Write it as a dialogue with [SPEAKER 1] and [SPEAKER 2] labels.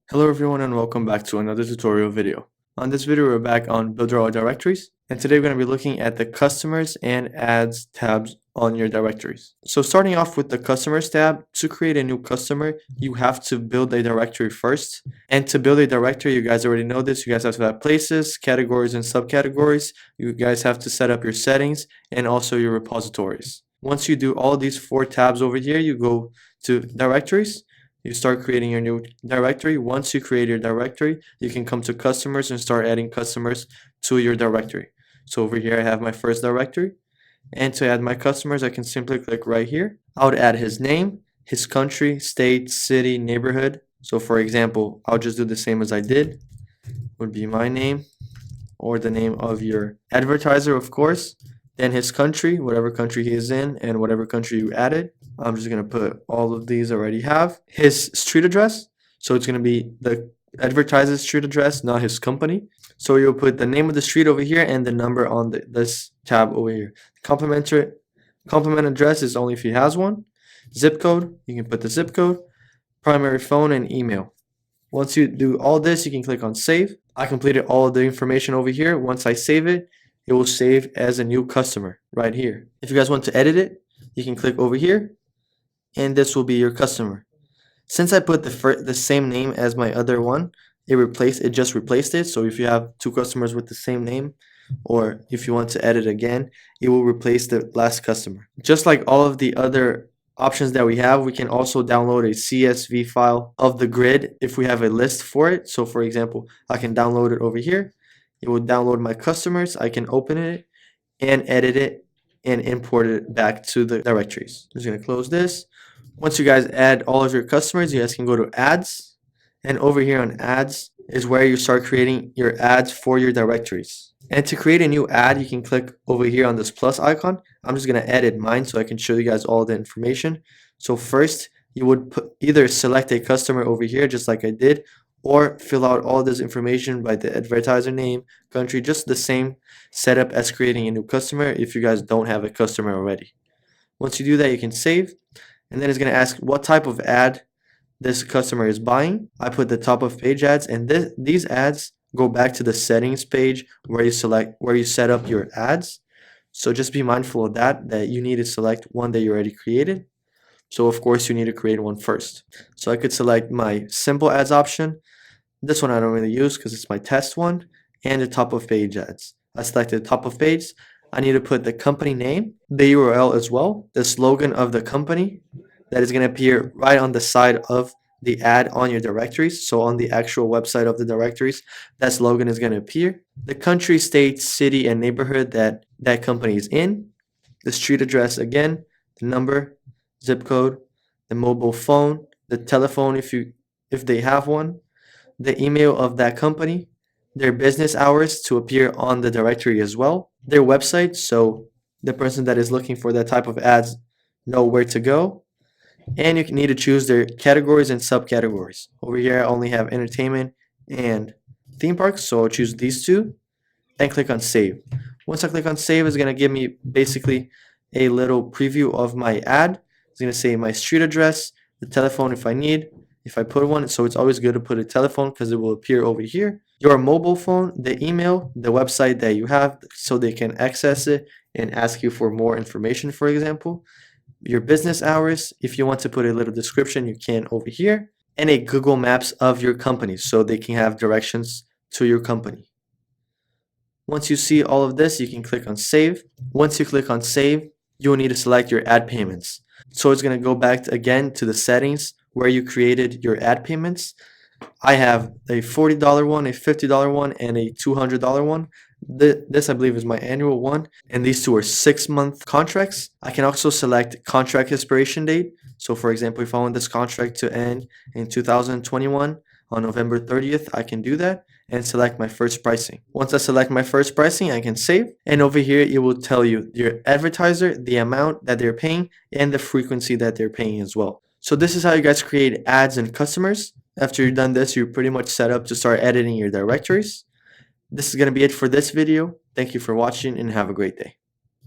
[SPEAKER 1] Hello everyone and welcome back to another tutorial video. On this video we're back on Builderall directories, and today we're going to be looking at the customers and ads tabs on your directories. So starting off with the customers tab, to create a new customer you have to build a directory first. And to build a directory, you guys already know this, you guys have to have places, categories, and subcategories. You guys have to set up your settings and also your repositories. Once you do all these 4 tabs over here, you go to directories. You start creating your new directory. Once you create your directory, you can come to customers and start adding customers to your directory. So over here I have my first directory, and to add my customers I can simply click right here. I would add his name, his country, state, city, neighborhood. So for example, I'll just do the same as I did. Would be my name or the name of your advertiser, of course, then his country, whatever country he is in, and whatever country you added. I'm just going to put all of these I already have. His street address, so it's going to be the advertiser's street address, not his company. So you'll put the name of the street over here and the number on this tab over here. Complement address is only if he has one. Zip code, you can put the zip code. Primary phone and email. Once you do all this, you can click on save. I completed all of the information over here. Once I save it, it will save as a new customer right here. If you guys want to edit it, you can click over here, and this will be your customer. Since I put the same name as my other one, it just replaced it. So if you have 2 customers with the same name, or if you want to edit again, it will replace the last customer. Just like all of the other options that we have, we can also download a CSV file of the grid if we have a list for it. So for example, I can download it over here. It will download my customers. I can open it and edit it and import it back to the directories. I'm just going to close this. Once you guys add all of your customers, you guys can go to ads, and over here on ads is where you start creating your ads for your directories. And to create a new ad, you can click over here on this plus icon. I'm just going to edit mine so I can show you guys all the information. So first, you would either select a customer over here just like I did, or fill out all this information by the advertiser name, country, just the same setup as creating a new customer if you guys don't have a customer already. Once you do that, you can save, and then it's going to ask what type of ad this customer is buying. I put the top of page ads, and these ads go back to the settings page where you set up your ads. So just be mindful of that you need to select one that you already created. So of course you need to create one first. So I could select my simple ads option. This one I don't really use because it's my test one, and the top of page ads. I selected top of page. I need to put the company name, the URL as well, the slogan of the company that is going to appear right on the side of the ad on your directories. So on the actual website of the directories, that slogan is going to appear. The country, state, city, and neighborhood that that company is in. The street address again, the number, zip code, the mobile phone, the telephone if they have one, the email of that company, their business hours to appear on the directory as well, their website so the person that is looking for that type of ads know where to go, and you need to choose their categories and subcategories. Over here I only have entertainment and theme parks, so I'll choose these 2 and click on save. Once I click on save, it's going to give me basically a little preview of my ad. It's going to say my street address, the telephone if I need, if I put one, so it's always good to put a telephone because it will appear over here. Your mobile phone, the email, the website that you have so they can access it and ask you for more information, for example. Your business hours, if you want to put a little description, you can over here. And a Google Maps of your company so they can have directions to your company. Once you see all of this, you can click on save. Once you click on save, you will need to select your ad payments. So it's going to go back again to the settings where you created your ad payments. I have a $40 one, a $50 one, and a $200 one. This I believe is my annual one, and these 2 are 6-month contracts. I can also select contract expiration date. So for example, if I want this contract to end in 2021 on November 30th, I can do that and select my first pricing. Once I select my first pricing, I can save, and over here it will tell you your advertiser, the amount that they're paying, and the frequency that they're paying as well. So this is how you guys create ads and customers. After you've done this, you're pretty much set up to start editing your directories. This is going to be it for this video. Thank you for watching and have a great day.